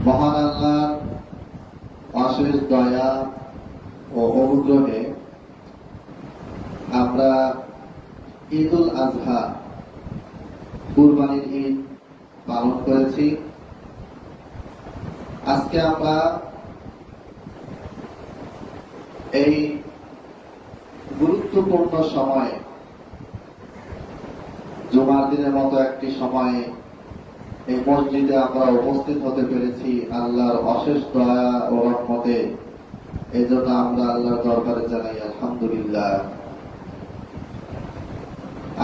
মহান আল্লাহর অশেষ দয়া ও অনুগ্রহে আমরা ঈদুল আজহা কুরবানির ঈদ পালন করেছি। আজকে আমরা এই গুরুত্বপূর্ণ সময়ে, জুমার দিনের মতো একটি সময়ে এই মসজিদে আমরা উপস্থিত হতে পেরেছি আল্লাহর অশেষ দয়া ও রহমতে। এই জন্য আমরা আল্লাহর দরবারে জানাই আলহামদুলিল্লাহ।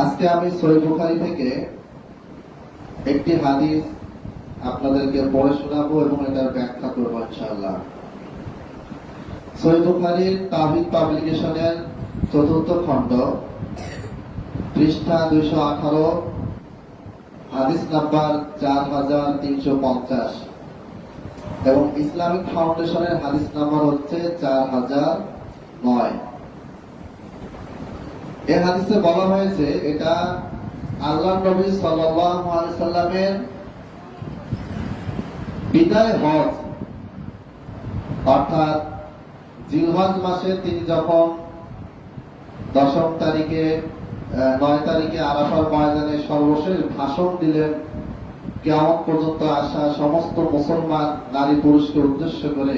আজকে আমি সহিহ বুখারী থেকে একটি হাদিস আপনাদেরকে পড়ে শোনাবো এবং এটার ব্যাখ্যা করবো ইনশাআল্লাহ। সহিহ বুখারীর তাওহীদ পাবলিকেশনের ৪র্থ খণ্ড, পৃষ্ঠা ২১৮, হাদিস নাম্বার ৪৩৫০ এবং ইসলামিক ফাউন্ডেশনের হাদিস নাম্বার হচ্ছে ৪০০৯। এই হাদিসে বলা হয়েছে এটা আল্লাহর নবী সাল্লাল্লাহু আলাইহি সাল্লামের বিদায় হজ, অর্থাৎ জিলহজ মাসে তিনি যখন ১০ম তারিখে ৯ তারিখে আরাফার ময়দানে সর্বশেষ ভাষণ দিলেন কিয়ামত পর্যন্ত আসা সমস্ত মুসলমান নারী পুরুষকে উদ্দেশ্য করে,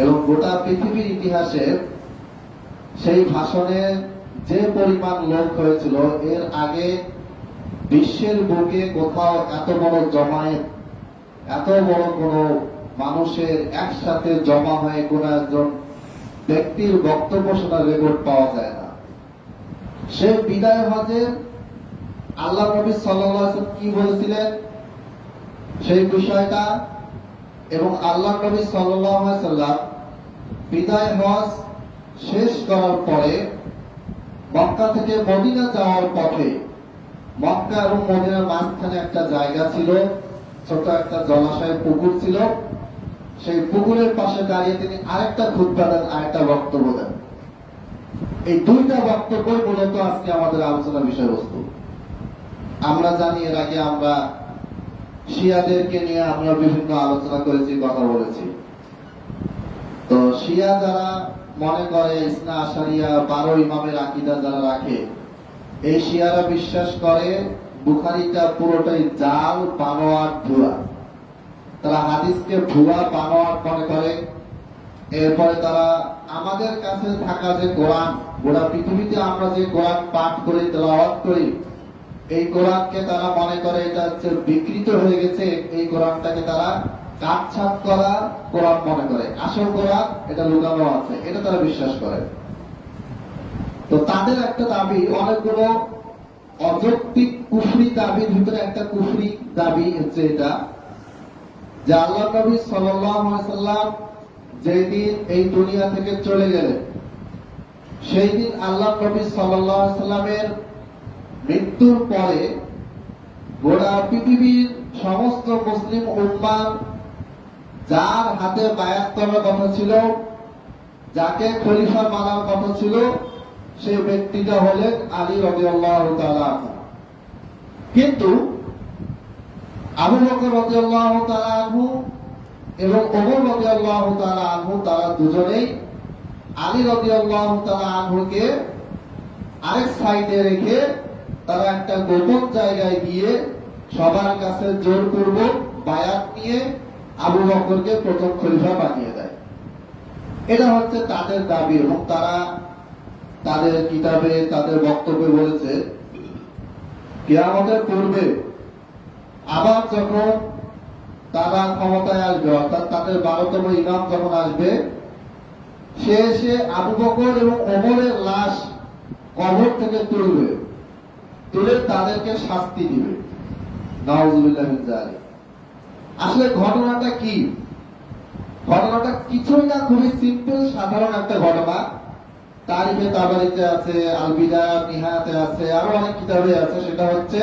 এবং গোটা পৃথিবীর ইতিহাসে সেই ভাষণে যে পরিমাণ লোক হয়েছিল, এর আগে বিশ্বের বুকে কোথাও এত বড় জমায়েত, এত বড় কোন মানুষের একসাথে জমা হয়ে কোন একজন ব্যক্তির বক্তব্য শোনার রেকর্ড পাওয়া যায় না। সে বিদায় হজে আল্লাহ নবী সাল্লাল্লাহু আলাইহি ওয়াসাল্লাম কি বলেছিলেন সেই বিষয়টা, এবং আল্লাহ নবী সাল্লাল্লাহু আলাইহি ওয়াসাল্লাম বিদায় হজ শেষ করার পরে মক্কা থেকে মদিনা যাওয়ার পথে, মক্কা এবং মদিনার মাঝখানে একটা জায়গা ছিল, ছোট একটা জলাশয় পুকুর ছিল, সেই পুকুরের পাশে দাঁড়িয়ে তিনি আরেকটা খুতবা দেন, আরেকটা বক্তব্য দেন। এই দুইটা বক্তব্যই মূলত আজকে আমাদের আলোচনার বিষয়বস্তু। আমরা জানি এর আগে আমরা শিয়াদেরকে নিয়ে আমরা বিভিন্ন আলোচনা করেছি, কথা বলেছি। তো শিয়া যারা মনে করে ইসনা আশারিয়া ১২ ইমামের আকীদা যারা রাখে, এই শিয়ারা বিশ্বাস করে বুখারীটা পুরোটাই জাল, বানোয়াট, ভুয়া। তারা হাদিসকে ভুয়া, বানোয়াট মনে করে। এরপরে তারা আমাদের কাছে থাকা যে কোরআন, গোটা পৃথিবীতে আমরা যে কোরআন পাঠ করি, তেলাওয়াত করি, এই কোরআনকে তারা মনে করে এটা হচ্ছে বিকৃত হয়ে গেছে, এই কোরআনটাকে তারা কাটছাঁট করা কোরআন মনে করে। আসল কোরআন এটা লুকানো আছে, এটা তারা বিশ্বাস করে। তো তাদের একটা দাবি, অনেকগুলো অযৌক্তিক কুফরি দাবির ভিতরে একটা কুফরি দাবি হচ্ছে এটা, যে আল্লাহ নবী সাল্লাল্লাহু আলাইহি সাল্লাম যেই দিন এই দুনিয়া থেকে চলে গেলেন, সেই দিন আল্লাহ নবী সাল্লাল্লাহু আলাইহি সাল্লামের মৃত্যুর পরে গোটা পৃথিবীর সমস্ত মুসলিম উম্মাহ যার হাতে বায়াত করার কথা ছিল, যাকে খলিফা মানার কথা ছিল, সেই ব্যক্তিটা হলেন আলী রাদিয়াল্লাহু তাআলা আনহু। কিন্তু আবু বকর রাদিয়াল্লাহু তাআলা আনহু এবং ওমর রাদিয়াল্লাহু তাআলা আনহু, তারা দুজনেই আলী রাদিয়াল্লাহু তাআলা আনহুকে আরেক সাইডে রেখে তারা একটা গোপন জায়গায় গিয়ে সবার কাছে জোরপূর্বক বায়াত নিয়ে আবু বকরকে প্রথম খলিফা বানিয়ে দেয়। এটা হচ্ছে তাদের দাবি, এবং তারা তাদের কিতাবে, তাদের বক্তব্যে বলেছে কিয়ামতের পূর্বে আবার যখন তারা ক্ষমতায় আসবে, অর্থাৎ তাদের ১২তম ইমাম যখন আসবে, সে এসে আবু বকর এবং ওমরের লাশ কবর থেকে তুলবে, তুলে তাদেরকে শাস্তি দিবে। নাউযুবিল্লাহি মিন যালিক। আসলে ঘটনাটা কি? ঘটনাটা কিছুই না, খুবই সিম্পল, সাধারণ একটা ঘটনা। তারিখে তাবারিতে আছে, আল বিদায়া নিহায়াতে আছে, আরো অনেক কিতাবে আছে। সেটা হচ্ছে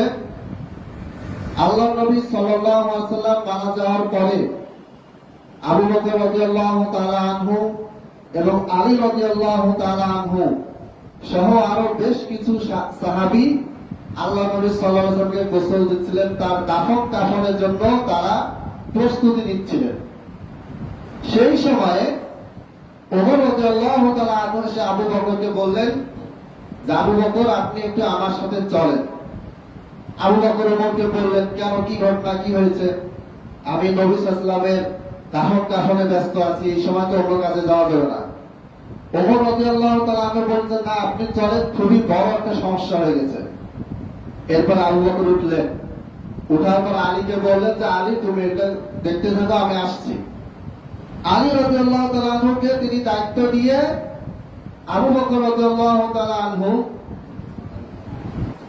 আল্লাহ নবী সাল্লাল্লাহু আলাইহি ওয়াসাল্লাম মারা যাওয়ার পরে আবু বকর রাদিয়াল্লাহু তাআলা আনহু এবং আলী রাদিয়াল্লাহু তাআলা আনহু সহ আরো বেশ কিছু সাহাবী আল্লাহ নবী সাল্লাল্লাহু আলাইহি ওয়াসাল্লামকে গোসল দিচ্ছিলেন। তার দাফন কাফনের জন্য তারা প্রস্তুতি নিচ্ছিলেন। সেই সময়ে ওমর রাদিয়াল্লাহু তাআলা আনহু এসে আবু বকরকে বললেন যে আবু বকর, আপনি একটু আমার সাথে চলেন। আবু বকর ওমরকে বললেন, কেন, কি ঘটনা, কি হয়েছে? আমি নবী সাল্লাল্লাহু আলাইহি ওয়াসাল্লামের দাফন কাফনে ব্যস্ত আছি, এই সময় তো অন্য কাজে যাওয়া যাবে না। ওমর রাদিয়াল্লাহু তাআলা আনহু বললেন, না, আপনি চলেন, খুবই বড় একটা সমস্যা হয়ে গেছে। এরপর আবু বকর উঠলেন, উঠার পর আলীকে বললেন যে আলী, তুমি এটা দেখতে থাকো, আমি আসছি। আলী রাদিয়াল্লাহু তাআলা আনহুকে তিনি দায়িত্ব দিয়ে আবু বকর রাদিয়াল্লাহু তাআলা আনহু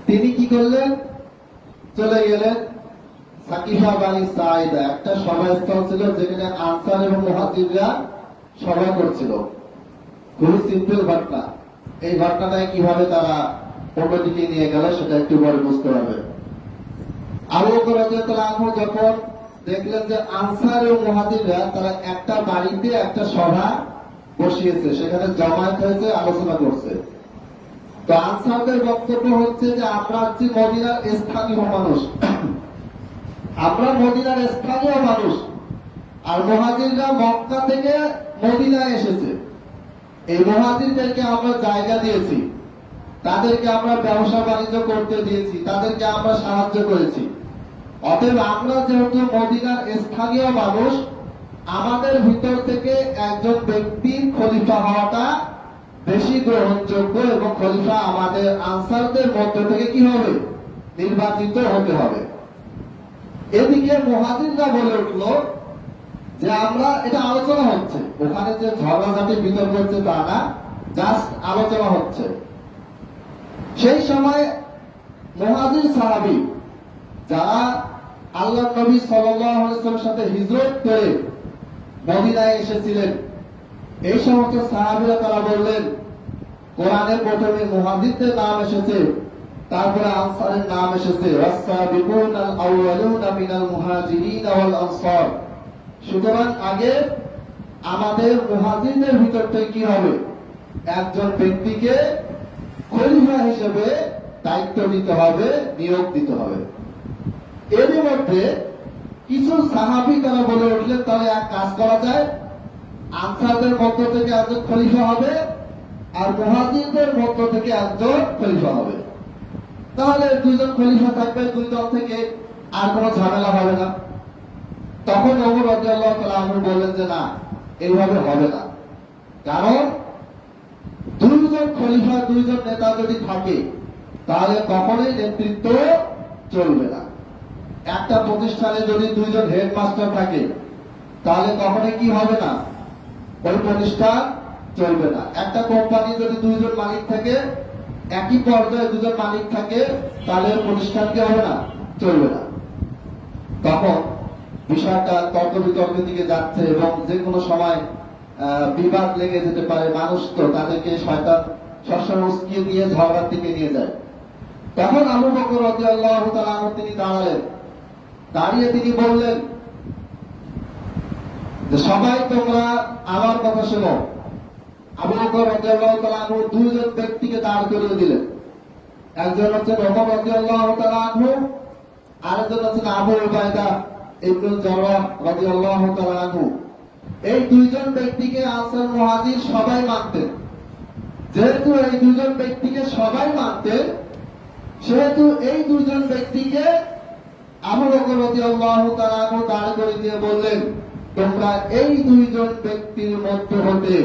তিনি কি করলেন, চলে গেলেন সাকিফা বানি সাঈদা, একটা সভাস্থল ছিল যেখানে আনসার এবং মুহাজিররা সভা করছিল। খুবই সিম্পল ঘটনা। এই ঘটনাটাই কিভাবে তারা অন্যদিকে নিয়ে গেল সেটা একটু পরে বুঝতে পারবে। আবু বকর রাদিয়াল্লাহু আনহু যখন দেখলেন যে আনসার এবং মুহাজিররা তারা একটা বাড়িতে একটা সভা বসিয়েছে, সেখানে জমায়েত হয়েছে, আলোচনা করছে। তো আনসারদের বক্তব্য হচ্ছে যে আমরা হচ্ছি মদিনার স্থানীয় মানুষ, আমরা মদিনার স্থানীয় মানুষ, আর মুহাজিররা মক্কা থেকে মদিনায় এসেছে। এই মুহাজিরদেরকে আমরা জায়গা দিয়েছি, তাদেরকে আমরা ব্যবসা বাণিজ্য করতে দিয়েছি, তাদেরকে আমরা সাহায্য করেছি। অতএব আমরা যেহেতু মদিনার স্থানীয় মানুষ, আমাদের ভিতর থেকে একজন ব্যক্তির খলিফা হওয়াটা বেশি গ্রহণযোগ্য, এবং খলিফা আমাদের আনসারদের মধ্য থেকে কি হবে, নির্বাচিত হতে হবে। এদিকে মুহাজিররা বলে উঠল যে আমরা, এটা আলোচনা হচ্ছে, ওখানে যে ঝগড়াঝাটি বিতর্ক হচ্ছে তা না, জাস্ট আলোচনা হচ্ছে। সেই সময় মুহাজির সাহাবী যারা আল্লাহ নবী সাল্লাল্লাহু আলাইহি ওয়াসাল্লামের সাথে হিজরত করে মদিনায় এসেছিলেন, এই সমস্ত সাহাবীরা তারা বললেন, কোরআনে প্রথমে মুহাজিরদের নাম এসেছে, তারপরে আনসারের নাম এসেছে, ওয়াস-সাবিকুনাল আউয়ালুনা মিনাল মুহাজিরিন ওয়াল আনসার। সুতরাং আগে আমাদের মুহাজিরদের ভিতর থেকে কি হবে, একজন ব্যক্তিকে খলিফা হিসেবে দায়িত্ব দিতে হবে, নিয়োগ দিতে হবে। এর মধ্যে কিছু সাহাবী তারা বলে উঠলেন, তাহলে এক কাজ করা যায়, আনসারদের মধ্য থেকে একজন খলিফা হবে, আর মুহাজিরদের মধ্য থেকে একজন খলিফা হবে। তাহলে দুইজন খলিফা থাকবে, দুই দল থেকে আর কোনো ঝামেলা হবে না। তখন ওমর রাদিয়াল্লাহু তাআলা আনহু বললেন যে না, এইভাবে হবে না। কারণ দুইজন খলিফা, দুইজন নেতা যদি থাকে, তাহলে কখনোই নেতৃত্ব চলবে না। একটা প্রতিষ্ঠানে যদি দুইজন হেডমাস্টার থাকে, তাহলে কখনোই কি হবে না, ওই প্রতিষ্ঠান চলবে না। একটা কোম্পানি যদি দুইজন মালিক থাকে, একই পর্যায়ে দুজন মালিক থাকে, তাহলে প্রতিষ্ঠান কি হবে না, চলবে না। তখন বিষয়টা তর্ক বিতর্কের দিকে যাচ্ছে, এবং যে কোনো সময় বিবাদ লেগে যেতে পারে। মানুষ তো, তাদেরকে শয়তান সবসময় উস্কিয়ে দিয়ে ঝগড়ার দিকে নিয়ে যায়। তখন আবু বকর রাদিয়াল্লাহু তাআলা আনহু তিনি দাঁড়ালেন, দাঁড়িয়ে তিনি বললেন যে সবাই তোমরা আমার কথা শোনো। আবু বকর রাদিয়াল্লাহু তাআলা আনহু দুইজন ব্যক্তিকে দাঁড় করিয়ে দিলেন। একজন হচ্ছেন ওমর রাদিয়াল্লাহু তাআলা আনহু, আরেকজন হচ্ছেন আবু উবাইদা ইবনে জাররাহ রাদিয়াল্লাহু তাআলা আনহু। এই দুইজন ব্যক্তিকে আনসার মুহাজির সবাই মানতেন। যেহেতু এই দুইজন ব্যক্তিকে সবাই মানতেন, সেহেতু এই দুইজন ব্যক্তিকে আবু বকর রাদিয়াল্লাহু তাআলা আনহু দাঁড় করে দিয়ে বললেন, তোমরা এই দুইজন ব্যক্তির মধ্য হতে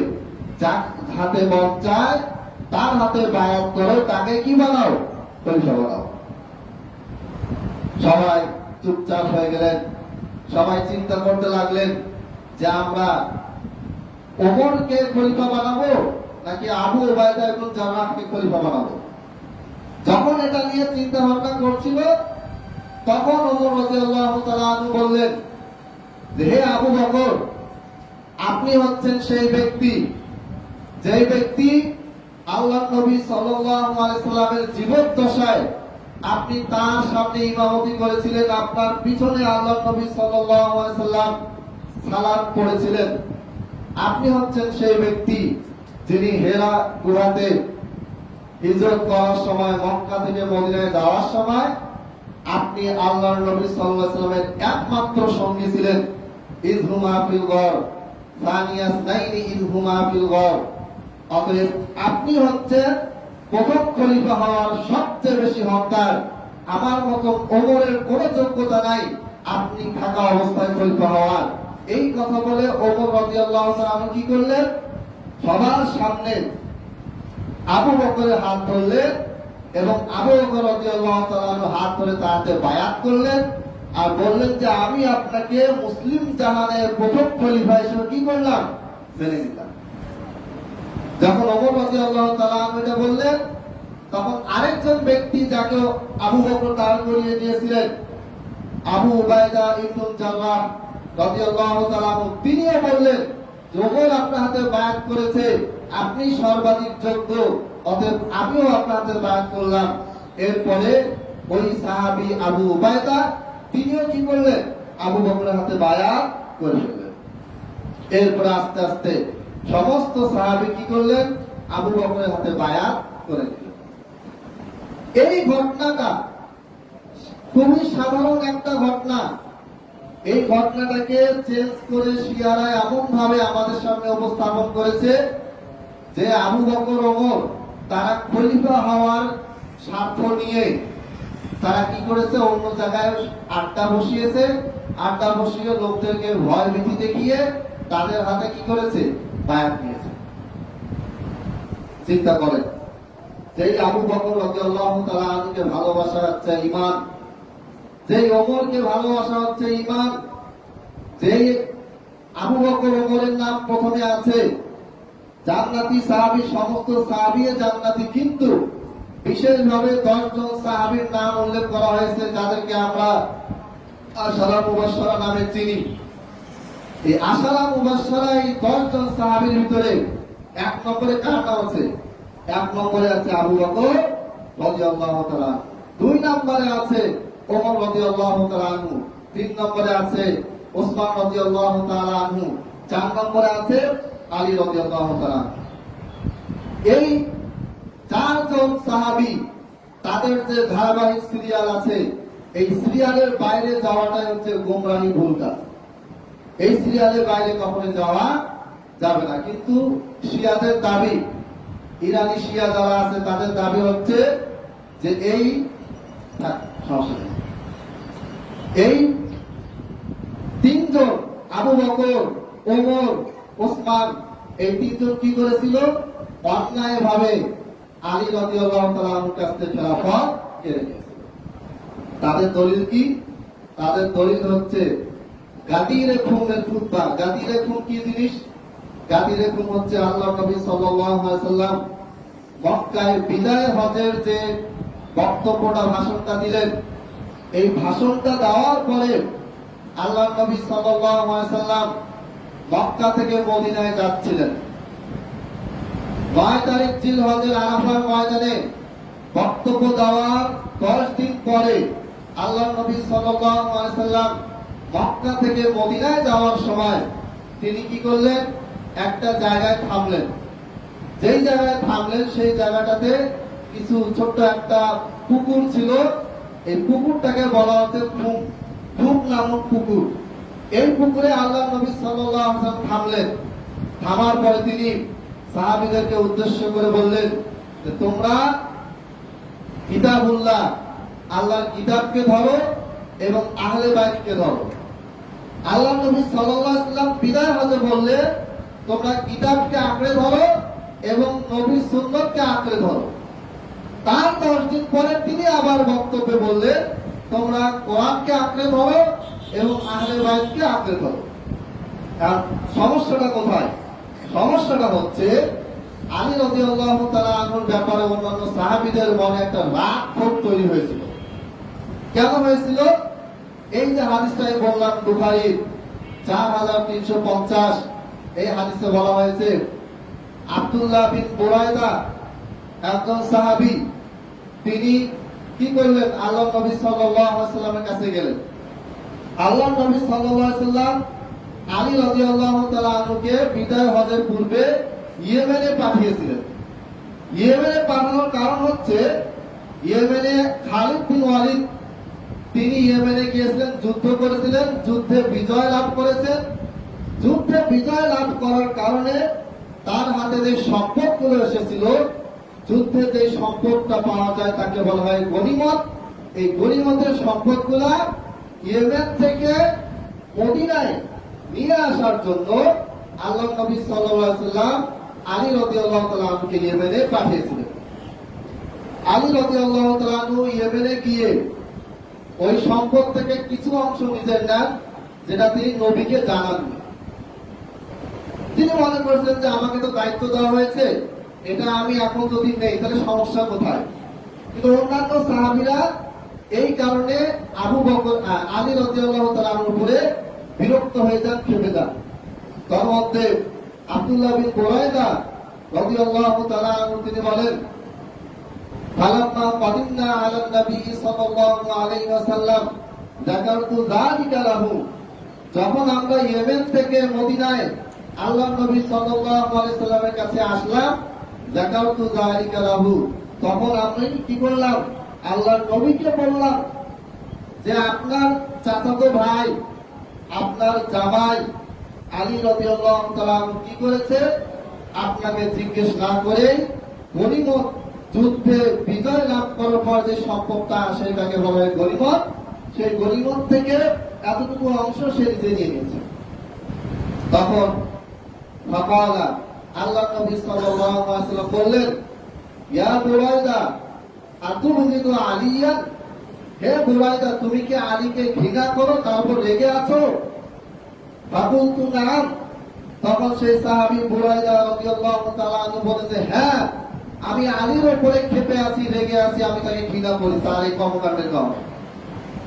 যার হাতে মন চায় তার হাতে বায়াত করো, তাকে কি বানাও, খলিফা বানাও। সবাই চুপচাপ হয়ে গেলেন। সবাই চিন্তা করতে লাগলেন যে আমরা ওমরকে খলিফা বানাবো নাকি আবু উবাইদা ইবনে জাররাহকে খলিফা বানাবো। যখন এটা নিয়ে চিন্তা ভাবনা করছিল, তখন ওমর রাদিয়াল্লাহু তাআলা আনহু বললেন যে হে আবু বকর, আপনি হচ্ছেন সেই ব্যক্তি, যে ব্যক্তি আল্লাহ নবী সাল্লাল্লাহু আলাইহি সাল্লামের জীবদ্দশায় আপনি তার সামনে ইমামতি করেছিলেন, আপনার পিছনে আল্লাহ নবী সাল্লাল্লাহু আলাইহি সাল্লাম সালাত পড়েছিলেন। আপনি হচ্ছেন সেই ব্যক্তি যিনি হেরা গুহাতে হিজরত করার সময়, মক্কা থেকে মদিনায় যাওয়ার সময় আপনি আল্লাহর নবী সাল্লাল্লাহু আলাইহি ওয়াসাল্লামের একমাত্র সঙ্গী ছিলেন। ইযহুমা ফিল গর সানিয়াস নাইনি ইযহুমা ফিল গর। অতএব আপনি হচ্ছেন প্রথম খলিফা হওয়ার সবচেয়ে বেশি হকদার। আমার মতো ওমরের কোনো যোগ্যতা নাই আপনি থাকা অবস্থায় খলিফা হওয়ার। এই কথা বলে ওমর রাদিয়াল্লাহু তাআলা কি করলেন? সবার সামনে আবু বকরের হাত ধরলেন এবং আবু বকর রাদিয়াল্লাহু তাআলা হাত ধরে তাতে বায়াত করলেন আর বললেন যে আমি আপনাকে মুসলিম জাহানের প্রথম খলিফা হিসেবে কি করলাম? মেনে নিলাম। যখন ওমর রাদিয়াল্লাহু তাআলা এটা বললেন, তখন আরেকজন ব্যক্তি যাকে আবু বকর দাঁড় করিয়ে দিয়েছিলেন, আবু উবাইদা ইবনুল জাররাহ রাদিয়াল্লাহু তাআলা, তিনিও বললেন ওমর আপনার হাতে বায়াত করেছে, আপনি সর্বাধিক যোগ্য, অতএব আমিও আপনার হাতে বায়াত করলাম। এরপরে ওই সাহাবী আবু উবাইদা তিনিও কি করলেন? আবু বকরের হাতে বায়াত করে ফেললেন। এরপরে আস্তে আস্তে সমস্ত সাহাবী কি করলেন? আবু বকরের হাতে বায়াত করে দিলেন। এই ঘটনাটা খুবই সাধারণ একটা ঘটনা। এই ঘটনাটাকে চেঞ্জ করে শিয়ারা এমন ভাবে আমাদের সামনে উপস্থাপন করেছে যে আবু বকর ওমর তারা খলিফা হওয়ার স্বার্থ নিয়ে তারা কি করেছে? অন্য জায়গায় আড্ডা বসিয়েছে, আড্ডা বসিয়ে লোকদেরকে ভয় ভীতি দেখিয়ে তাদের হাতে কি করেছে? বায়াত নিয়েছে। চিন্তা করেন, যেই আবু বকর রাদিয়াল্লাহু তাআলা আনহুকে ভালোবাসা হচ্ছে ঈমান, যেই ওমরকে ভালোবাসা হচ্ছে ঈমান, যেই আবু বকর ওমরের নাম প্রথমে আছে, জান্নাতি সাহাবী, সমস্ত সাহাবী জান্নাতি, কিন্তু বিশেষভাবে 10 জন সাহাবীর নাম উল্লেখ করা হয়েছে যাদেরকে আমরা আশারা মুবাশশারা নামে চিনি। এই আশারা মুবাশশারা, এই 10 জন সাহাবীর ভিতরে 1 নম্বরে কার নাম আছে? 1 নম্বরে আছে আবু বকর রাদিয়াল্লাহু তাআলা, 2 নম্বরে আছে ওমর রাদিয়াল্লাহু তাআলা আনহু, 3 নম্বরে আছে ওসমান রাদিয়াল্লাহু তাআলা আনহু, 4 নম্বরে আছে আলী রাদিয়াল্লাহু তাআলা। এই 4 জন সাহাবী, তাদের যে ধারাবাহিক সিরিয়াল আছে, এই সিরিয়ালের বাইরে যাওয়াটাই হচ্ছে গোমরাহি, ভুল কাজ। এই সিরিয়ালের বাইরে কখনো যাওয়া যাবে না। কিন্তু শিয়াদের দাবি, ইরানি শিয়া যারা আছে তাদের দাবি হচ্ছে যে এই 3 জন আবু বকর, ওমর, ওসমান, এই 3 জন কি করেছিল? অন্যায় ভাবে আলী রাদিয়াল্লাহু তাআলার কাছ থেকে খেলাফত কেড়ে নিয়েছিল। তাদের দলিল কি? তাদের দলিল হচ্ছে গাদিরে খুনের খুতবা। গাদিরে খুন কি জিনিস? গাদিরে খুন হচ্ছে আল্লাহর নবী সাল্লাল্লাহু আলাইহি ওয়াসাল্লাম মক্কায় বিদায় হজের যে বক্তব্যটা, ভাষণটা দিলেন, এই ভাষণটা দেওয়ার পরে আল্লাহর নবী সাল্লাল্লাহু আলাইহি ওয়াসাল্লাম মক্কা থেকে মদিনায় যাচ্ছিলেন। 9 তারিখ জিলহজের আরাফার ময়দানে বক্তব্য দেওয়ার 10 দিন পরে আল্লাহর নবী সাল্লাল্লাহু আলাইহি ওয়াসাল্লাম মক্কা থেকে মদিনায় যাওয়ার সময় তিনি কি করলেন? একটা জায়গায় থামলেন। যেই জায়গায় থামলেন সেই জায়গাটাতে কিছু ছোট্ট একটা পুকুর ছিল। এই পুকুরটাকে বলা হচ্ছে খুব নামক পুকুর। এই পুকুরে আল্লাহর নবী সাল্লাল্লাহু আলাইহি ওয়াসাল্লাম থামলেন। থামার পরে তিনি সাহাবীদেরকে উদ্দেশ্য করে বললেন যে তোমরা কিতাবুল্লাহ, আল্লাহর কিতাবকে ধরো এবং আহলে বাইতকে ধরো। আল্লাহর নবী সাল্লাল্লাহু আলাইহি ওয়াসাল্লাম বিদায় হজে বললেন তোমরা কিতাবকে আঁকড়ে ধরো এবং নবীর সুন্নতকে আঁকড়ে ধরো। তার 10 দিন পরে তিনি আবার বক্তব্যে বললেন তোমরা কোরআনকে আঁকড়ে ধরো এবং আহলে বাইতকে আঁকড়ে ধরো। আর সমস্যাটা কোথায়? সমস্যাটা হচ্ছে আলী রাদিয়াল্লাহু তাআলা আনহুর ব্যাপারে অন্যান্য সাহাবীদের মনে একটা রাগ ক্ষোভ তৈরি হয়েছিল। কেন হয়েছিল? এই যে হাদিসটাই বললাম বুখারী 4350, এই হাদিসে বলা হয়েছে আব্দুল্লাহ বিন বুরাইদা একজন সাহাবী, তিনি কি করলেন? আল্লাহর নবী সাল্লাল্লাহু আলাইহি ওয়াসাল্লামের কাছে গেলেন। আল্লাহর নবী সাল্লাল্লাহু আলাইহি ওয়াসাল্লাম আলী রাদিয়াল্লাহু তাআলা আনহুকে বিদায় হজের পূর্বে ইয়েমেনে পাঠিয়েছিলেন। ইয়েমেনে পাঠানোর কারণ হচ্ছে ইয়েমেনে খালিদ বিন ওয়ালিদ তিনি ইয়েমেনে গিয়েছিলেন, যুদ্ধ করেছিলেন, যুদ্ধে বিজয় লাভ করেছেন। যুদ্ধে বিজয় লাভ করার কারণে তার হাতে যে সম্পদগুলো এসেছিল, যুদ্ধে যে সম্পদটা পাওয়া যায় তাকে বলা হয় গনিমত। এই গনিমতের সম্পদগুলা ইয়েমেন থেকে মদিনায় নিয়ে আসার জন্য আল্লাহ নবী সাল্লাল্লাহু আলাইহি ওয়াসাল্লাম আলী রাদিয়াল্লাহু তাআলা আনহুকে ইয়েমেনে পাঠিয়েছিলেন। আলী রাদিয়াল্লাহু তাআলা আনহু ইয়েমেনে গিয়ে ওই সম্পদ থেকে কিছু অংশ নিজের নেন, যেটা তিনি নবীকে জানাননি। তিনি মনে করছেন যে আমাকে তো দায়িত্ব দেওয়া হয়েছে, এটা আমি এখন যদি নেই তাহলে সমস্যা কোথায়। কিন্তু অন্যান্য সাহাবীরা এই কারণে আবু বকর আলী রাদিয়াল্লাহু তাআলা আনহুর উপরে বিরক্ত হয়ে যান, খেপে যান। তার মধ্যে আব্দুল্লাহ বিন বুরাইদা রাদিয়াল্লাহু তাআলা আনহু তিনি বলেন, ফালাম্মা কাদিমনা আলান নবী সাল্লাল্লাহু আলাইহি ওয়াসাল্লাম যাকারতু যালিকা লাহু, যখন আমরা ইয়েমেন থেকে মদিনায় আল্লাহর নবী সাল্লাল্লাহু আলাইহি সাল্লামের কাছে আসলাম, যাকারতু যালিকা লাহু, তখন আমি কি করলাম, আল্লাহর নবীকে বললাম যে আপনার চাচাতো ভাই, আপনার জামাই আলী রাদিয়াল্লাহু তাআলা কি করেছে, আপনাকে জিজ্ঞেস না করে গনিমত, যুদ্ধে বিজয় লাভ করার পর যে সম্পদটা আসে তাকে বলা হয় গনিমত, সেই গনিমত থেকে এতটুকু অংশ সে নিজে নিয়ে নিয়েছে। তখন ফাকালা, আল্লাহ নবী সাল্লাল্লাহু আলাইহি ওয়াসাল্লাম বললেন, ইয়া বুরাইদা আতুবগিদু আলিয়া, হে বুরাইদা তুমি কি আলীকে ঘৃণা করো, তারপর রেগে আছো? ফাকুলতু নাম, তখন সেই সাহাবী বুরাইদা রাদিয়াল্লাহু তাআলা আনহু বলেছে, হ্যাঁ আমি আলীর উপরে ক্ষেপে আছি, রেগে আছি, আমি তাকে ঘৃণা করি তার এই কর্মকাণ্ডের কারণে।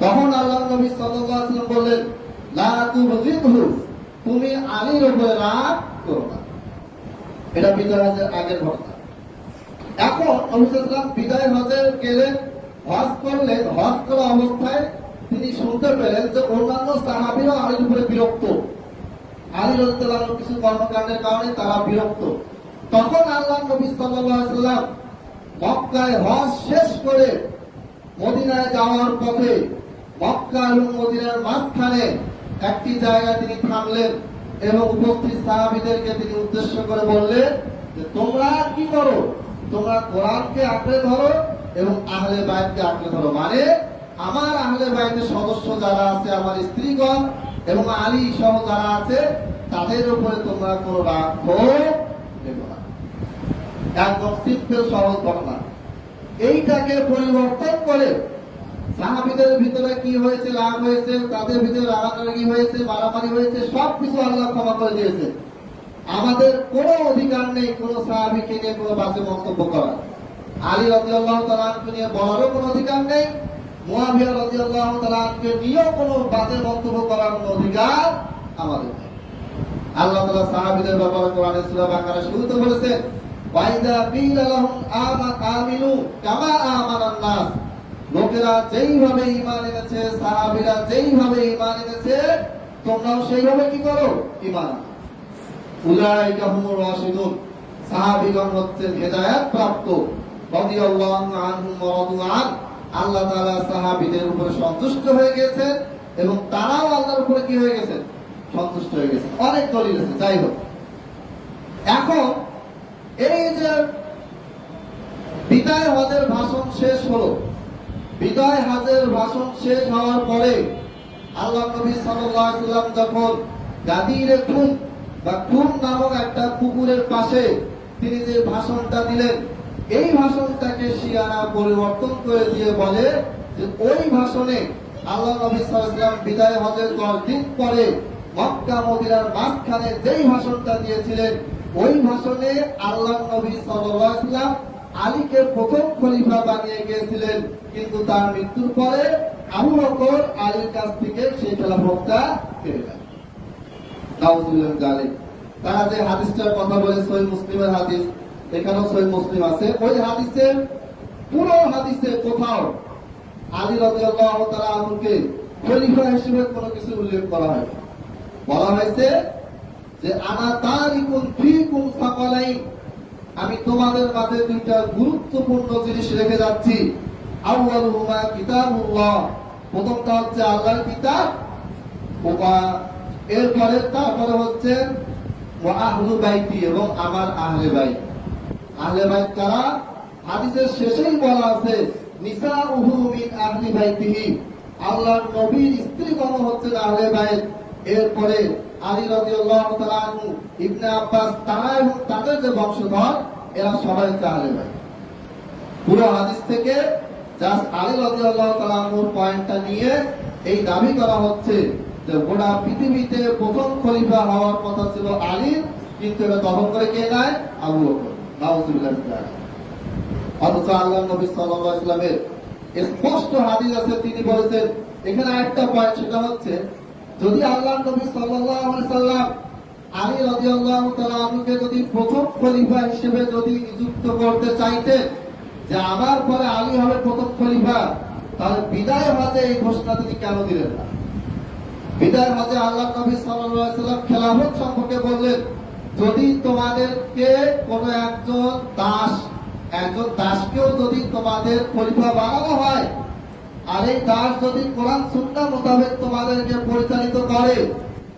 তখন আল্লাহ নবী সাল্লাল্লাহু আলাইহি ওয়াসাল্লাম বললেন, লা তুবগিদহু, তুমি আলীর উপরে রাগ করো না। এটা বিজয় হজের আগের ঘটনা। এখন নবী সাল্লাল্লাহু আলাইহি ওয়াসাল্লাম বিজয় হজে গেলেন, হজ করলেন। হজ করা অবস্থায় তিনি শুনতে পেলেন যে অন্যান্য সাহাবীরা আলীর উপরে বিরক্ত, আলী রাদিয়াল্লাহু আনহু কিছু কর্মকাণ্ডের কারণে তারা বিরক্ত। তখন আল্লাহ নবী সাল্লাল্লাহু আলাইহি ওয়াসাল্লাম মক্কায় হজ শেষ করে মদিনায় যাওয়ার পথে মক্কা এবং মদিনার মাঝখানে একটি জায়গায় তিনি থামলেন এবং উপস্থিত সাহাবীদেরকে তিনি উদ্দেশ্য করে বললেন যে তোমরা কি করো, তোমরা কোরআনকে আঁকড়ে ধরো এবং আহলে বাইতকে আঁকড়ে ধরো। মানে আমার আহলে বাইতের সদস্য যারা আছে, আমার স্ত্রীগণ এবং আলী সহ যারা আছে, তাদের উপরে তোমরা কোনো রাগ দেবে না। একদম সিম্পল সহজ ঘটনা। এইটাকে পরিবর্তন করে সাহাবীদের ভিতরে কি হয়েছে, রাগ হয়েছে, তাদের ভিতরে রাগারাগি হয়েছে, মারামারি হয়েছে, সবকিছু আল্লাহ ক্ষমা করে দিয়েছে। আমাদের কোনো অধিকার নেই কোনো সাহাবীকে নিয়ে কোনো বাজে মন্তব্য করার। আলী রাদিয়াল্লাহু তাআলা আনহু নিয়ে বলারও কোনো অধিকার নেই, মুয়াবিয়া রাদিয়াল্লাহু তাআলা আনহুকে নিয়েও কোনো বাজে মন্তব্য করার কোনো অধিকার আমাদের নেই। আল্লাহ তাআলা সাহাবীদের ব্যাপারে কোরআনে সূরা বাকারা শুরুতে বলেছেন, ওয়াইদা কিলা লাহুম আমিনু কামা আমানান নাস, লোকেরা যেইভাবে ঈমান এনেছে, সাহাবীরা যেইভাবে ঈমান এনেছে, তোমরাও সেইভাবে কি করো, ঈমান আনো। উলাইকা হুমুর রাশিদুন, সাহাবীগণ হচ্ছেন হেদায়েত প্রাপ্ত। রাদিয়াল্লাহু আনহুম ওয়া রাদু আন, আল্লাহ তাআলা সাহাবীদের উপরে সন্তুষ্ট হয়ে গেছেন এবং তারাও আল্লাহর উপরে কি হয়ে গেছেন, সন্তুষ্ট হয়ে গেছে। অনেক দলিল আছে। যাই হোক, এখন এই যে বিদায় হজের ভাষণ শেষ হলো, বিদায় হজের ভাষণ শেষ হওয়ার পরে আল্লাহ নবী সাল্লাল্লাহু আলাইহি ওয়াসাল্লাম যখন গাদিরে খুম বা খুম নামক একটা পুকুরের পাশে তিনি যে ভাষণটা দিলেন, এই ভাষণটাকে শিয়ারা পরিবর্তন করে দিয়ে বলে যে ওই ভাষণে আল্লাহ নবী সাল্লাল্লাহু আলাইহি ওয়াসাল্লাম বিদায় হজের 10 দিন পরে মক্কা মদিনার মাঝখানে যেই ভাষণটা দিয়েছিলেন, ওই ভাষণে আল্লাহ নবী সাল্লাল্লাহু আলাইহি ওয়াসাল্লাম আলীকে প্রথম খলিফা বানিয়ে গিয়েছিলেন, কিন্তু তার মৃত্যুর পরে আবু বকর আলীর কাছ থেকে সেই খেলাফতটা কেড়ে নেন। নাউজুবিল্লাহ জালিক। তারা যে হাদিসটার কথা বলে সহিহ মুসলিমের হাদিস, এখানেও সহিহ মুসলিম আছে, ওই হাদিসের পুরো হাদিসে কোথাও আলী রাদিয়াল্লাহু তাআলা আনহুকে খলিফা হিসেবে কোনো কিছু উল্লেখ করা হয়। বলা হয়েছে যে আনা তারিকুন ফীকুম সাকালাইন, আমি তোমাদের মাঝে দুইটা গুরুত্বপূর্ণ জিনিস রেখে যাচ্ছি। আউয়ালুহুমা কিতাবুল্লাহ, প্রথমটা হচ্ছে আল্লাহর কিতাব, তারপরে হচ্ছে আহলু বাইতি এবং আমার আহলে বাইত। আহলে বাইত কারা? হাদিসের শেষেই বলা আছে নিসাউহু মিন আহলি বাইতিহি, আল্লাহর নবীর স্ত্রীগণ হচ্ছেন আহলে বাইত। এরপরে আলী রাদিয়াল্লাহু তাআলা আনহু, ইবনে আব্বাস, তারা এবং তাদের যে বংশধর, এরা সবাই হচ্ছে আহলে বাইত। পুরো হাদিস থেকে জাস্ট আলী রাদিয়াল্লাহু তাআলা আনহুর পয়েন্টটা নিয়ে এই দাবি করা হচ্ছে যে গোটা পৃথিবীতে প্রথম খলিফা হওয়ার কথা ছিল আলী, কিন্তু এটা দখল করে কে নেয়? আবু বকর। নাউজুবিল্লাহ। অথচ আল্লাহর নবী সাল্লাল্লাহু আলাইহি ওয়াসাল্লামের স্পষ্ট হাদিস আছে, তিনি বলেছেন, এখানে একটা পয়েন্ট, সেটা হচ্ছে যদি আল্লাহর নবী সাল্লাল্লাহু আলাইহি ওয়াসাল্লাম আলী রাদিয়াল্লাহু তাআলা আনহুকে যদি প্রথম খলিফা হিসেবে যদি নিযুক্ত করতে চাইতেন যে আমার পরে আলী হবে প্রথম খলিফা, তাহলে বিদায় হজে এই ঘোষণা তিনি কেন দিলেন না? বিদায় হজে আল্লাহর নবী সাল্লাল্লাহু আলাইহি ওয়াসাল্লাম খেলাফত সম্পর্কে বললেন, যদি তোমাদেরকে কোন একজন দাসকেও যদি তোমাদের খলিফা বানানো হয়, আর এই দাস যদি কোরআন সুন্নাহ মোতাবেক তোমাদেরকে পরিচালিত করে,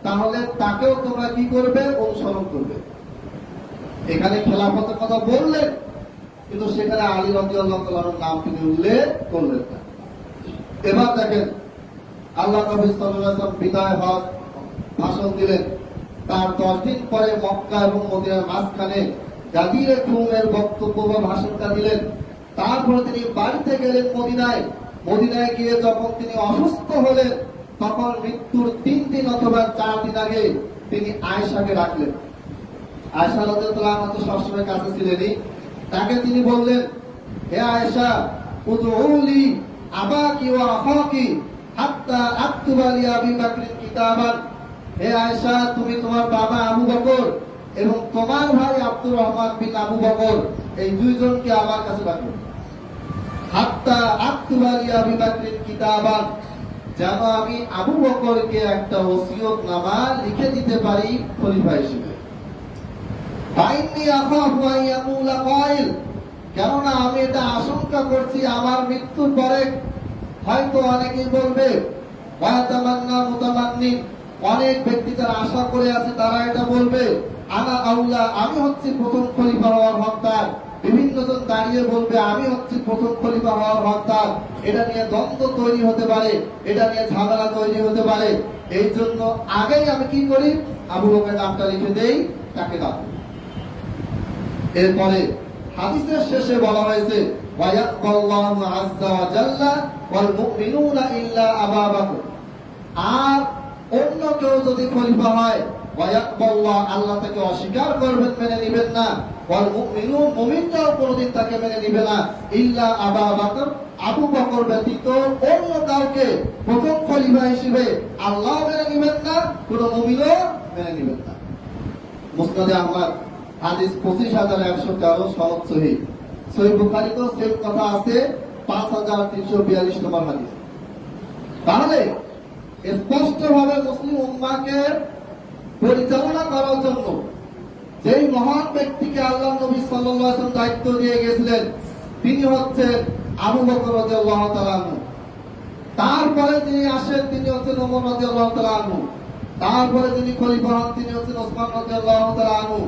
তাহলে তাকেও তোমরা কি করবে? অনুসরণ করবে। এখানে খেলাফতের কথা বললেন, কিন্তু সেখানে আলী রাদিয়াল্লাহু তাআলার নাম তিনি উল্লেখ করলেন না। এবার দেখেন, আল্লাহ নবী সাল্লাল্লাহু আলাইহি ওয়াসাল্লাম বিদায় হজ ভাষণ দিলেন। তার 10 দিন পরে মক্কা এবং মদিনার মাঝখানে গাদিরে খুমের বক্তব্য বা ভাষণটা দিলেন। তারপরে তিনি বাড়িতে গেলেন মদিনায়। মদিনায় গিয়ে যখন তিনি অসুস্থ হলেন, তখন মৃত্যুর 3 দিন অথবা 4 দিন আগে তিনি আয়েশাকে ডাকলেন। আয়েশা রাদিয়াল্লাহু আনহা তো সবসময় কাছে ছিলেনই। তাকে তিনি বললেন, হে আয়েশা, উদউলি আবাকি ওয়া আখাকি হাত্তা আকতুবা লি আবি বকর কিতাবান। হে আয়েশা, তুমি তোমার বাবা আবু বকর এবং তোমার ভাই আব্দুর রহমান বিন আবু বকর, এই দুইজনকে আমার কাছে ডাকো। হাত্তা আকতুবা লি আবি বকর কিতাবান, যেন আমি আবু বকরকে একটা ওসিয়তনামা লিখে দিতে পারি খলিফা হিসেবে। বাইনি আখাফু আন ইয়াকুলা কাইল, কেননা আমি এটা আশঙ্কা করছি আমার মৃত্যুর পরে হয়তো অনেকেই বলবে, ওয়াতামান্না মুতামান্নিন, অনেক ব্যক্তি তারা আশা করে আছে, তারা এটা বলবে, আনা আউলা, আমি হচ্ছি প্রথম খলিফা হওয়ার হকদার। বিভিন্ন জন দাঁড়িয়ে বলবে, আমি হচ্ছি প্রথম খলিফা হওয়ার হকদার। এটা নিয়ে দ্বন্দ্ব তৈরি হতে পারে, এটা নিয়ে ঝামেলা তৈরি হতে পারে। এই জন্য আগেই আমি কি করি? আবু বকরের নামটা লিখে দেই, তাকে ডাকি। এরপরে হাদিসের শেষে বলা হয়েছে, ওয়ায়াকবাল্লাহু আযজা ওয়া জাল্লা ওয়াল মুমিনুনা ইল্লা আবা বকর, আর অন্য কেউ যদি খলিফা হয়, ওয়ায়াকবাল্লাহ, আল্লাহ তাকে অস্বীকার করবেন, মেনে নেবেন না, ওয়াল মুমিনুন, মুমিনরাও কোনদিন তাকে মেনে নেবে না, ইল্লা আবা বকর, আবু বকর ব্যতীত অন্য কাউকে প্রথম খলিফা হিসেবে আল্লাহ মেনে নেবেন না, কোন মুমিনও মেনে নেবেন না। মুসনাদে আহমদ হাদিস 25113 সনদ সহিহ। সহিহ বুখারীতেও সেম কথা আছে, 5342 নম্বর হাদিস। তাহলে স্পষ্টভাবে মুসলিম উম্মাহকে পরিচালনা করার জন্য যেই মহান ব্যক্তিকে আল্লাহ নবী সাল্লাল্লাহু আলাইহি ওয়াসাল্লাম দায়িত্ব দিয়ে গেছিলেন, তিনি হচ্ছেন আবু বকর রাদিয়াল্লাহু তাআলা আনহু। তারপরে যিনি আসেন, তিনি হচ্ছেন ওমর রাদিয়াল্লাহু তাআলা আনহু। তারপরে যিনি খলিফা হন, তিনি হচ্ছেন ওসমান রাদিয়াল্লাহু তাআলা আনহু।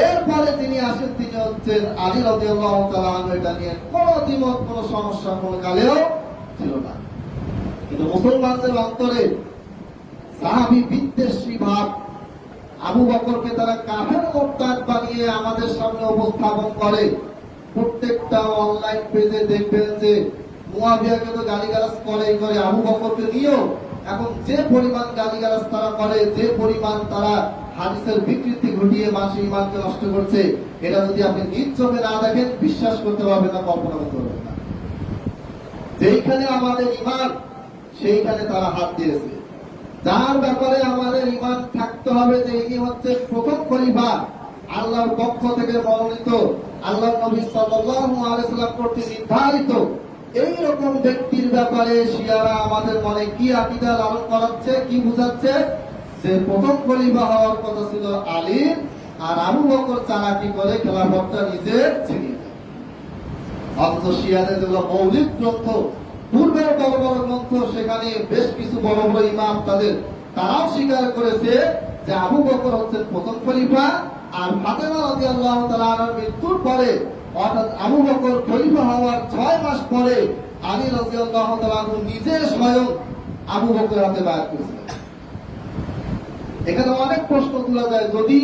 এরপরে তিনি আসেন, তিনি হচ্ছেন আলী রাদিয়াল্লাহু তাআলা আনহু। এটা নিয়ে কোনো দ্বিমত, কোনো সমস্যা কোনো কালেও ছিল না। কিন্তু মুসলমানদের অন্তরে সাহাবী বিদ্বেষী ভাব, আবু বকরকে তারা কাফের মুরতাদ বানিয়ে আমাদের সামনে উপস্থাপন করে। প্রত্যেকটা অনলাইন পেজে দেখবেন যে মুয়াবিয়াকে তো গালিগালাজ করে, আবু বকরকে নিয়েও এখন যে পরিমাণ গালিগালাজ তারা করে, যে পরিমাণ তারা হাদিসের বিকৃতি ঘটিয়ে মানুষের ঈমানকে নষ্ট করছে, এটা যদি আপনি নিজ চোখে না দেখেন, বিশ্বাস করতে পারবেন না, কল্পনা করতে পারবেন না। যেইখানে আমাদের ঈমান, সেইখানে তারা হাত দিয়েছে। যার ব্যাপারে আমাদের ঈমান থাকতে হবে যে ইনি হচ্ছে প্রথম খলিফা, আল্লাহর পক্ষ থেকে মনোনীত, আল্লাহর নবী সাল্লাল্লাহু আলাইহি ওয়াসাল্লাম কর্তৃক নির্ধারিত, এই রকম ব্যক্তির ব্যাপারে শিয়ারা আমাদের মনে কি আকীদা লালন করাচ্ছে, কি বুঝাচ্ছে যে প্রথম খলিফা হওয়ার কথা ছিল আলী, আর আবু বকর চালাকি করে খেলাফতটা নিজে ছিনিয়ে নেয়। অথচ শিয়াদের যেগুলো মৌলিক গ্রন্থ, পূর্বের বড় বড় গ্রন্থ, সেখানে বেশ কিছু বড় বড় ইমাম তারাও স্বীকার করেছে যে আবু বকর হচ্ছেন প্রথম খলিফা, আর ফাতেমা রাদিয়াল্লাহু তাআলা আনহার মৃত্যুর পরে, অর্থাৎ আবু বকর খলিফা হওয়ার 6 মাস পরে আলী রাদিয়াল্লাহু তাআলা আনহু নিজে স্বয়ং আবু বকরের হাতে বায়াত করেছিলেন। এখানে অনেক প্রশ্ন তোলা যায়, যদি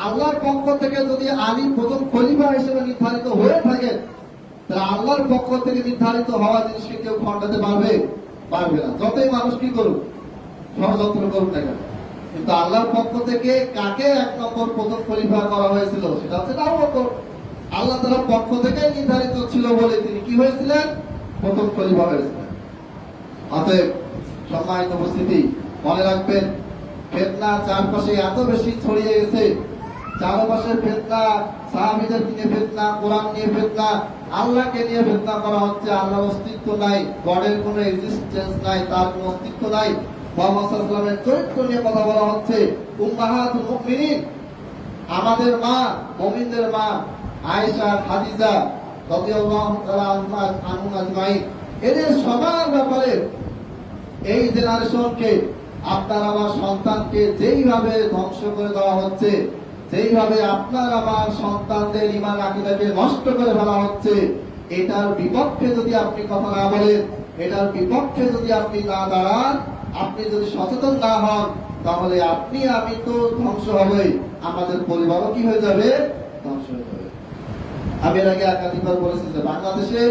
আল্লাহর পক্ষ থেকে যদি আলী প্রথম খলিফা হিসেবে নির্ধারিত হয়ে থাকে, তাহলে আল্লাহর পক্ষ থেকে নির্ধারিত হওয়া জিনিসকে কেউ খণ্ডাতে পারবে না, যতই মানুষ কি করুক, ষড়যন্ত্র করুক না কেন। কিন্তু আল্লাহর পক্ষ থেকে কাকে 1 নম্বর প্রথম খলিফা করা হয়েছিল, সেটা হচ্ছে আবু বকর। আল্লাহ তাআলার পক্ষ থেকে নির্ধারিত ছিল বলে তিনি কি হয়েছিলেন, প্রথম খলিফা হয়েছিলেন। অতএব সম্মানিত উপস্থিতি, মনে রাখবেন, ফিতনা চারপাশে এত বেশি ছড়িয়ে গেছে, চারপাশে ফিতনা, সাহাবীদেরকে নিয়ে ফিতনা, কোরআন নিয়ে ফিতনা, আল্লাহকে নিয়ে ফিতনা করা হচ্ছে। আল্লাহর অস্তিত্ব নাই, গডের কোনো এক্সিস্টেন্স নাই, তার কোনো অস্তিত্ব নাই। মুহাম্মদ সাল্লাল্লাহু আলাইহি ওয়াসাল্লামের চরিত্র নিয়ে কথা বলা হচ্ছে। উম্মাহাতুল মুমিনিন, আমাদের মা, মুমিনদের মা আয়েশা, খাদিজা রাদিয়াল্লাহু তাআলা আনহুম আজমাইন, এদের সবার ব্যাপারে এই জেনারেশনকে, আপনার আমার সন্তানকে যেইভাবে ধ্বংস করে দেওয়া হচ্ছে, যেইভাবে আপনার আমার সন্তানদের ঈমান আকীদাকে নষ্ট করে ফেলা হচ্ছে, এটার বিপক্ষে যদি আপনি কথা না বলেন, এটার বিপক্ষে যদি আপনি না দাঁড়ান, আপনি যদি সচেতন না হন, তাহলে আপনি আমি তো ধ্বংস হবে, আমাদের পরিবারও কি হয়ে যাবে, ধ্বংস হয়ে যাবে। আমি এর আগে একাধিকবার বলেছি যে বাংলাদেশে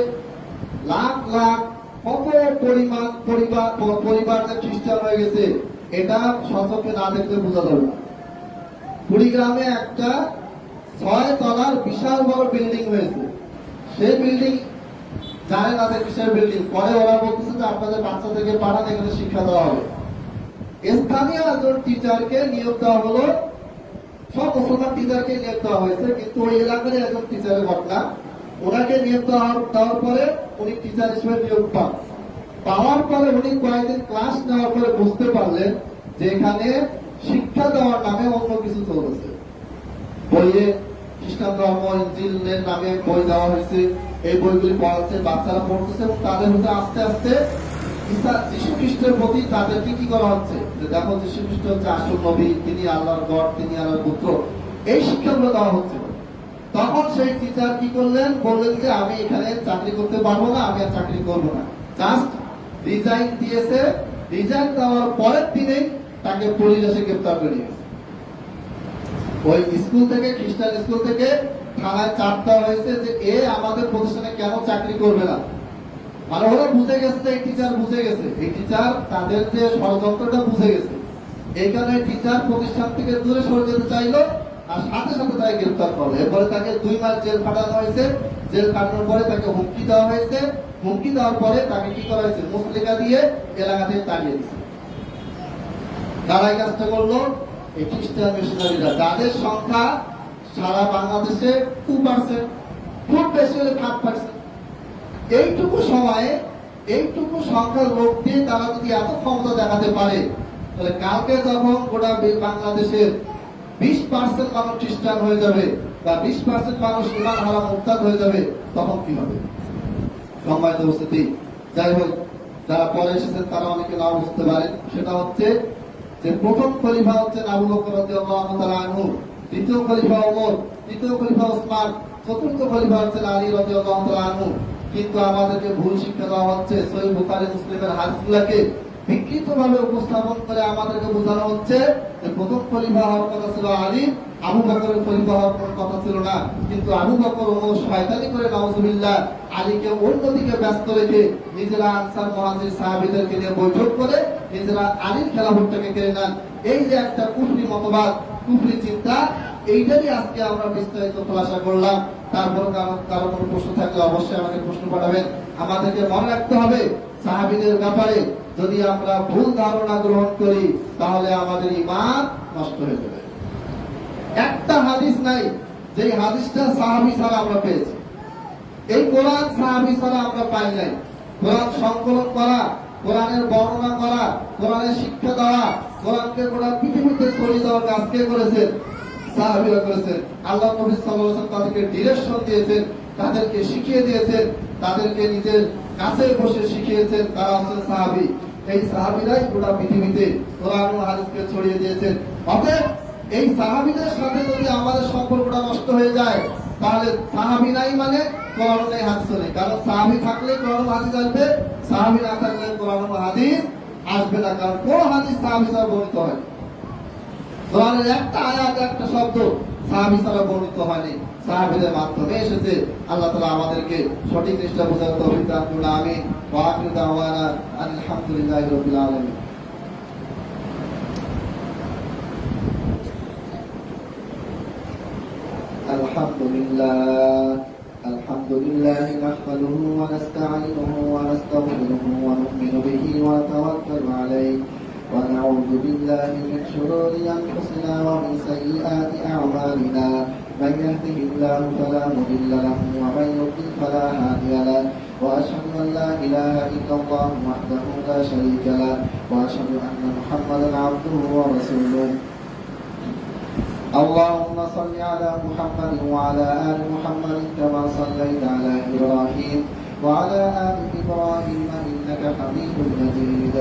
লাখ লাখ কত পরিবার যে খ্রিস্টান হয়ে গেছে, এটা সচক্ষে না দেখলে বোঝা যাবে না। কুড়িগ্রামে একটা 6 তলার বিশাল বড় বিল্ডিং হয়েছে। সেই বিল্ডিং জানে না যে কিসের বিল্ডিং, পরে ওরা বলতেছে যে আপনাদের বাচ্চাদেরকে পাঠান, এখানে শিক্ষা দেওয়া হবে। স্থানীয় একজন টিচারকে নিয়োগ দেওয়া হলো, সব মুসলমান টিচারকে নিয়োগ দেওয়া হয়েছে, কিন্তু ওই এলাকার একজন টিচারের ঘটনা, ওনাকে নিয়োগ দেওয়ার পরে উনি টিচার হিসেবে নিয়োগ পাওয়ার পরে উনি কয়েকদিন ক্লাস নেওয়ার পরে বুঝতে পারলেন যে এখানে শিক্ষা দেওয়ার নামে অন্য কিছু চলছে। বইয়ে খ্রিস্টান ধর্ম, ইনজিলের নামে বই দেওয়া হয়েছে, এই বইগুলি পড়াচ্ছে, বাচ্চারা পড়তেছে, এবং তাদের মধ্যে আস্তে আস্তে যীশু খ্রিস্টের প্রতি তাদেরকে কি করা হচ্ছে, যে দেখো যীশু খ্রিস্ট হচ্ছে আসল নবী, তিনি আল্লাহর গড, তিনি আল্লাহর পুত্র, এই শিক্ষাগুলো দেওয়া হচ্ছে। তখন সেই টিচার কি করলেন, বললেন যে আমি এখানে চাকরি করতে পারবো না, আমি আর চাকরি করবো না, জাস্ট রিজাইন দিয়েছে। রিজাইন দেওয়ার পরের দিনেই তাকে পুলিশ এসে গ্রেফতার করে নিয়েছে। ওই স্কুল থেকে, খ্রিস্টান স্কুল থেকে থানায় চাপ দেওয়া হয়েছে যে এ আমাদের প্রতিষ্ঠানে কেন চাকরি করবে না। মানে ওরা বুঝে গেছে, এই টিচার বুঝে গেছে, এই টিচার তাদের যে ষড়যন্ত্রটা বুঝে গেছে, এই কারণে টিচার প্রতিষ্ঠান থেকে দূরে সরে যেতে চাইলো, আর সাথে সাথে তাকে গ্রেফতার করলো। এরপরে তাকে 2 মাস জেল খাটানো হয়েছে। জেল খাটানোর পরে তাকে হুমকি দেওয়া হয়েছে। হুমকি দেওয়ার পরে তাকে কি করা হয়েছে, মুসলিকা দিয়ে এলাকা থেকে তাড়িয়ে দিয়েছে। তারা এই কাজটা করলো এই খ্রিস্টান মিশনারিরা, যাদের সংখ্যা সারা বাংলাদেশে 2%, খুব বেশি হলে 5%। এইটুকু সময়ে, এইটুকু সংখ্যার লোক দিয়ে তারা যদি এত ক্ষমতা দেখাতে পারে, তাহলে কালকে যখন গোটা বাংলাদেশের 20% মানুষ খ্রিস্টান হয়ে যাবে, বা 20% মানুষ ঈমান হারা মুরতাদ হয়ে যাবে, তখন কি হবে? সম্মানিত উপস্থিতি, যাই হোক, যারা পরে এসেছেন তারা অনেকে নাও বুঝতে পারেন। সেটা হচ্ছে যে প্রথম খলিফা হচ্ছেন আবু বকর রাদিয়াল্লাহু তাআলা আনহু, দ্বিতীয় খলিফা ওমর, তৃতীয় খলিফা ওসমান, চতুর্থ খলিফা হচ্ছেন আলী রাদিয়াল্লাহু তাআলা আনহু। কিন্তু আমাদেরকে ভুল শিক্ষা দেওয়া হচ্ছে, সহিহ বুখারী মুসলিমের হাদিসগুলোকে বিকৃতভাবে উপস্থাপন করে আমাদেরকে বোঝানো হচ্ছে যে প্রথম খলিফা হওয়ার কথা ছিল আলী, আবু বকরের খলিফা হওয়ার কোনো কথা ছিল না। কিন্তু আবু বকর ওমর শয়তানি করে নাউজুবিল্লাহ আলীকে অন্যদিকে ব্যস্ত রেখে নিজেরা আনসার মুহাজির সাহাবীদেরকে নিয়ে বৈঠক করে নিজেরা আলীর খেলাফতটাকে কেড়ে নেন। এই যে একটা কুফরি মতবাদ, কুফরি চিন্তা, এইটারই আজকে আমরা বিস্তারিত খোলাসা করলাম। তারপর কারো কোনো প্রশ্ন থাকলে অবশ্যই আমাকে প্রশ্ন পাঠাবেন। আমাদেরকে মনে রাখতে হবে, সাহাবীদের ব্যাপারে যদি আমরা ভুল ধারণা গ্রহণ করি, তাহলে আমাদের ঈমান নষ্ট হয়ে যাবে। একটা হাদিস নাই যে হাদিসটা সাহাবী ছাড়া আমরা পেয়েছি। এই কোরআন সাহাবী ছাড়া আমরা পাই নাই। কোরআন সংকলন করা, কোরআনের বর্ণনা করা, কোরআনের শিক্ষা দেওয়া, কোরআনকে গোটা পৃথিবীতে ছড়িয়ে দেওয়ার কাজ কে করেছেন? সাহাবীরা করেছেন। আল্লাহ নবী সাল্লাল্লাহু আলাইহি ওয়াসাল্লাম তাদেরকে ডিরেকশন দিয়েছেন, তাদেরকে শিখিয়ে দিয়েছেন, তাদেরকে নিজের কাছে বসে শিখিয়েছেন, তারা হচ্ছেন সাহাবী। এই সাহাবীরাই গোটা পৃথিবীতে কোরআন ও হাদিসকে ছড়িয়ে দিয়েছেন। অতএব এই সাহাবীদের সাথে যদি আমাদের সম্পর্কটা নষ্ট হয়ে যায়, তাহলে সাহাবী নাই মানে কোরআন নেই, হাদিস নেই। কারণ সাহাবী থাকলে কোরআন ও হাদিস আসবে, সাহাবী না থাকলে কোরআন ও হাদিস আসবে না। কারণ কোন হাদিস সাহাবী ছাড়া বর্ণিত হয়? কোরআনের একটা আয়াত, একটা শব্দ সাহাবী ছাড়া বর্ণিত হয়নি, সাহাবীদের মাধ্যমে এসেছে। আল্লাহ তাআলা আমাদেরকে সঠিক জিনিসটা বোঝার তৌফিক দান করুন। আমিন। ওয়া আখিরু দাওয়ানা আলহামদুলিল্লাহি রাব্বিল আলামিন। আলহামদুলিল্লাহ নাহমাদুহু ওয়া নাস্তাঈনুহু ওয়া নাস্তাগফিরুহু ওয়া নু'মিনু বিহি ওয়া নাতাওয়াক্কালু আলাইহি ونعوذ بالله من شرور أنفسنا ومن سيئات أعمالنا من يهده الله فلا مضل له ومن يضلل فلا هادي له وأشهد أن لا إله إلا الله وحده لا شريك له وأشهد أن محمدا عبده ورسوله اللهم صل على محمد وعلى آل محمد كما صليت على إبراهيم وعلى آل إبراهيم إنك حميد مجيد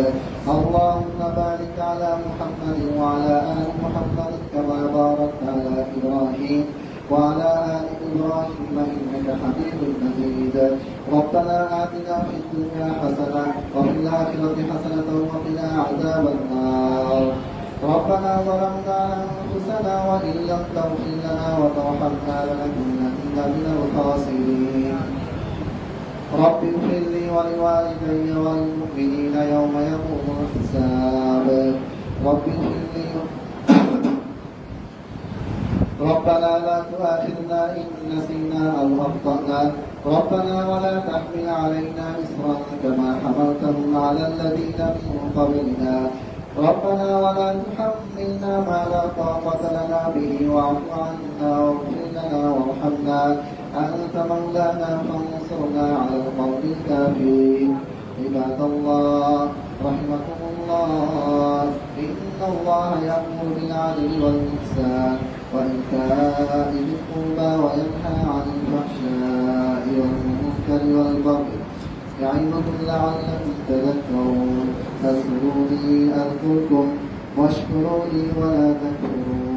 اللهم بارك على محمد وعلى آل محمد كما باركت على إبراهيم وعلى آل إبراهيم إنك حميد مجيد ربنا آتنا في الدنيا حسنة وفي الآخرة حسنة وقنا عذاب النار ربنا ظلمنا أنفسنا وإن لم تغفر لنا وترحمنا لنكونن من الخاسرين رب اغفر لي ولوالدي وللمؤمنين يوم يقوم الحساب رب اغفر لي ربنا لا تؤاخذنا إن نسينا أو أخطأنا ربنا ولا تحمل علينا إصرا كما حملته على الذين من قبلنا ربنا ولا تحملنا ما لا طاقة لنا به واعف عنا واغفر لنا وارحمنا أنت مولانا فانصرنا على القوم الكافرين عباد الله رحمكم الله إن الله يأمر بالعدل والإحسان وإيتاء ذي القربى وينهى عن الفحشاء والمنكر والبغي يعظكم لعلكم تذكرون فاذكروني أذكركم واشكروا لي ولا تكفرون